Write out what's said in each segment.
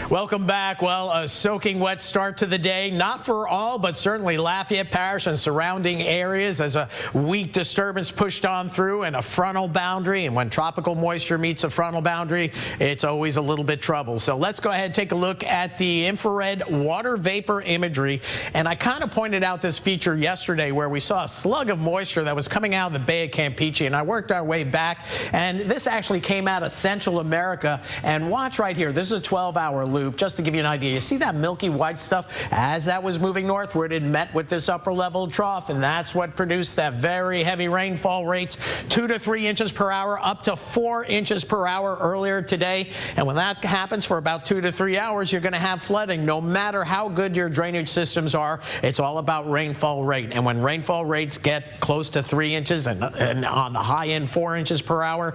Welcome back. Well, a soaking wet start to the day. Not for all, but certainly Lafayette Parish and surrounding areas as a weak disturbance pushed on through and a frontal boundary. And when tropical moisture meets a frontal boundary, it's always a little bit trouble. So let's go ahead and take a look at the infrared water vapor imagery. And I kind of pointed out this feature yesterday where we saw a slug of moisture that was coming out of the Bay of Campeche. And I worked our way back. And this actually came out of Central America. And watch right here. This is a 12-hour loop, just to give you an idea. You see that milky white stuff? As that was moving northward, it met with this upper level trough, and that's what produced that very heavy rainfall rates, 2 to 3 inches per hour, up to 4 inches per hour earlier today. And when that happens for about 2 to 3 hours, you're going to have flooding. No matter how good your drainage systems are, it's all about rainfall rate. And when rainfall rates get close to 3 inches and on the high end 4 inches per hour,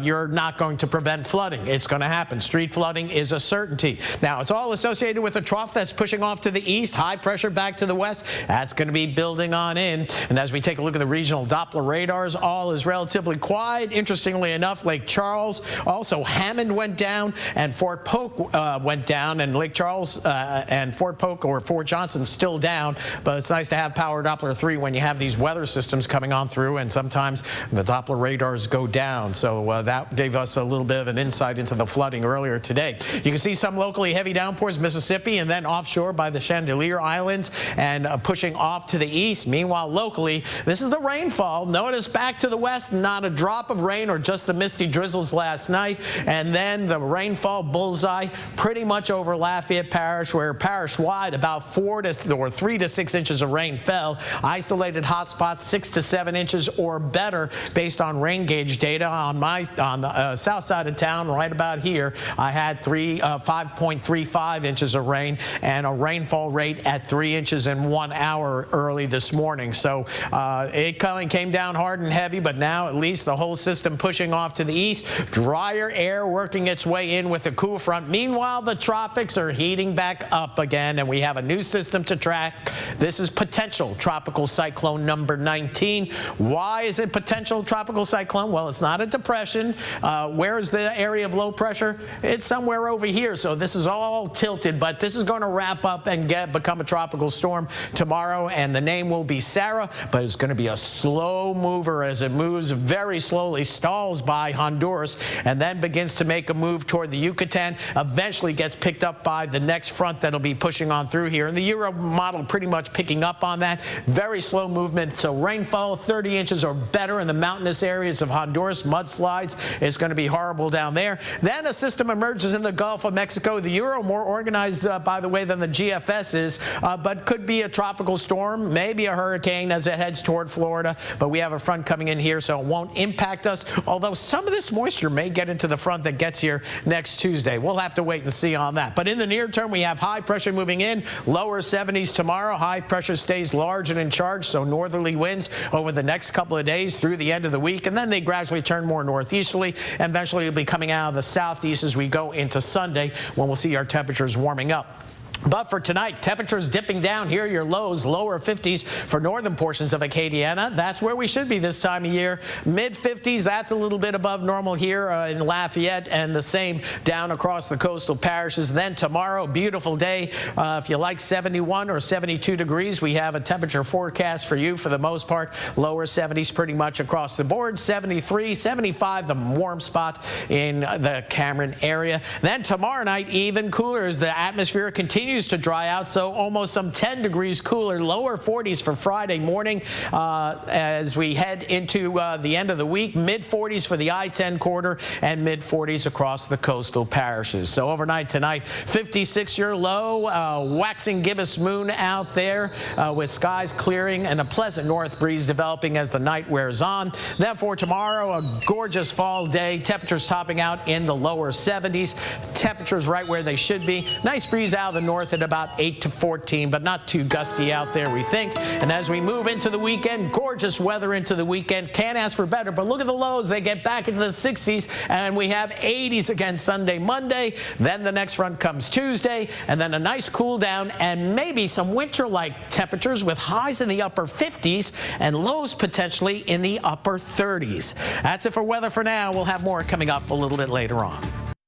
you're not going to prevent flooding. It's going to happen. Street flooding is a certainty. Now, it's all associated with a trough that's pushing off to the east, high pressure back to the west. That's going to be building on in. And as we take a look at the regional Doppler radars, all is relatively quiet. Interestingly enough, Lake Charles, also Hammond went down, and Fort Polk went down, and Lake Charles and Fort Polk or Fort Johnson still down. But it's nice to have Power Doppler 3 when you have these weather systems coming on through, and sometimes the Doppler radars go down. So that gave us a little bit of an insight into the flooding earlier today. You can see some locally heavy downpours, Mississippi, and then offshore by the Chandelier Islands and pushing off to the east. Meanwhile, locally, this is the rainfall. Notice back to the west, not a drop of rain or just the misty drizzles last night. And then the rainfall bullseye pretty much over Lafayette Parish, where parish-wide about 3 to 6 inches of rain fell. Isolated hot spots 6 to 7 inches or better based on rain gauge data on the south side of town. Right about here, I had 5.35 inches of rain and a rainfall rate at 3 inches in 1 hour early this morning. So it came down hard and heavy, but now at least the whole system pushing off to the east. Drier air working its way in with a cool front. Meanwhile, the tropics are heating back up again, and we have a new system to track. This is potential tropical cyclone number 19. Why is it potential tropical cyclone? Well, it's not a depression. Where is the area of low pressure? It's somewhere over here. So this is all tilted, but this is going to wrap up and become a tropical storm tomorrow, and the name will be Sarah, but it's going to be a slow mover as it moves very slowly, stalls by Honduras, and then begins to make a move toward the Yucatan, eventually gets picked up by the next front that'll be pushing on through here. And the Euro model pretty much picking up on that. Very slow movement, so rainfall 30 inches or better in the mountainous areas of Honduras. Mudslides is going to be horrible down there. Then a system emerges in the Gulf of Mexico. The Euro more organized, by the way, than the GFS is, but could be a tropical storm, maybe a hurricane as it heads toward Florida. But we have a front coming in here, so it won't impact us, although some of this moisture may get into the front that gets here next Tuesday. We'll have to wait and see on that. But in the near term, we have high pressure moving in, lower 70s tomorrow. High pressure stays large and in charge, so northerly winds over the next couple of days through the end of the week, and then they gradually turn more northeasterly, and eventually it'll be coming out of the southeast as we go into Sunday, when we'll see our temperatures warming up. But for tonight, temperatures dipping down. Here are your lows, lower 50s for northern portions of Acadiana. That's where we should be this time of year. Mid 50s, that's a little bit above normal here in Lafayette, and the same down across the coastal parishes. Then tomorrow, beautiful day. If you like 71 or 72 degrees, we have a temperature forecast for you for the most part. Lower 70s pretty much across the board. 73, 75, the warm spot in the Cameron area. Then tomorrow night, even cooler as the atmosphere continues to dry out, so almost some 10 degrees cooler. Lower 40s for Friday morning as we head into the end of the week. Mid 40s for the I-10 corridor and mid 40s across the coastal parishes. So overnight tonight, 56 your low, waxing gibbous moon out there with skies clearing and a pleasant north breeze developing as the night wears on. Then for tomorrow, a gorgeous fall day. Temperatures topping out in the lower 70s. Temperatures right where they should be. Nice breeze out of the north at about 8 to 14, but not too gusty out there, we think. And as we move into the weekend, gorgeous weather into the weekend. Can't ask for better, but look at the lows. They get back into the 60s, and we have 80s again Sunday, Monday. Then the next front comes Tuesday, and then a nice cool down and maybe some winter-like temperatures with highs in the upper 50s and lows potentially in the upper 30s. That's it for weather for now. We'll have more coming up a little bit later on.